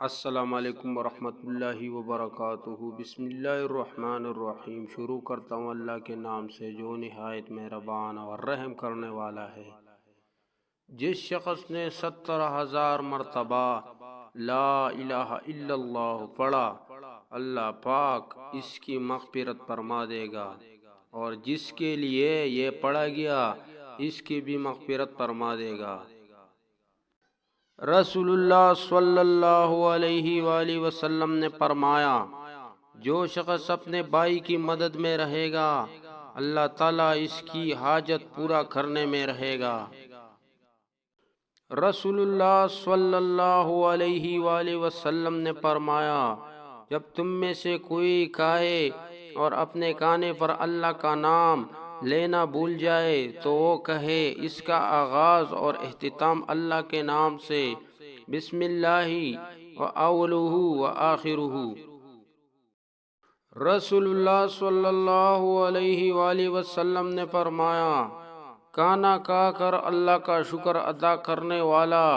السلام علیکم ورحمۃ اللہ وبرکاتہ۔ بسم اللہ الرحمن الرحیم۔ شروع کرتا ہوں اللہ کے نام سے جو نہایت مہربان اور رحم کرنے والا ہے۔ جس شخص نے 70,000 مرتبہ لا الہ الا اللہ پڑھا، اللہ پاک اس کی مغفرت فرما دے گا، اور جس کے لیے یہ پڑھا گیا اس کی بھی مغفرت فرما دے گا۔ رسول اللہ صلی اللہ علیہ وآلہ وسلم نے فرمایا، جو شخص اپنے بھائی کی مدد میں رہے گا اللہ تعالیٰ اس کی حاجت پورا کرنے میں رہے گا۔ رسول اللہ صلی اللہ علیہ وآلہ وسلم نے فرمایا، جب تم میں سے کوئی کھائے اور اپنے کھانے پر اللہ کا نام لینا بھول جائے تو وہ کہے، اس کا آغاز اور اختتام اللہ کے نام سے، بسم اللہ وَأَوَّلُهُ وَآخِرُهُ۔ رسول اللہ صلی اللہ علیہ وآلہ وسلم نے فرمایا، کھانا کھا کر اللہ کا شکر ادا کرنے والا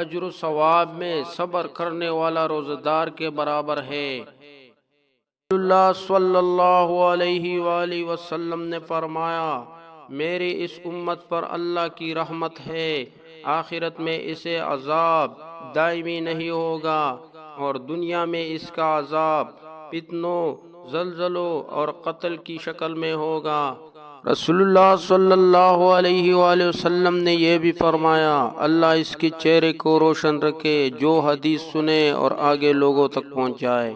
اجر و ثواب میں صبر کرنے والا روزہ دار کے برابر ہے۔ رسول اللہ صلی اللہ علیہ وآلہ وسلم نے فرمایا، میری اس امت پر اللہ کی رحمت ہے، آخرت میں اسے عذاب دائمی نہیں ہوگا، اور دنیا میں اس کا عذاب فتنوں، زلزلوں اور قتل کی شکل میں ہوگا۔ رسول اللہ صلی اللہ علیہ وآلہ وسلم نے یہ بھی فرمایا، اللہ اس کے چہرے کو روشن رکھے جو حدیث سنے اور آگے لوگوں تک پہنچائے۔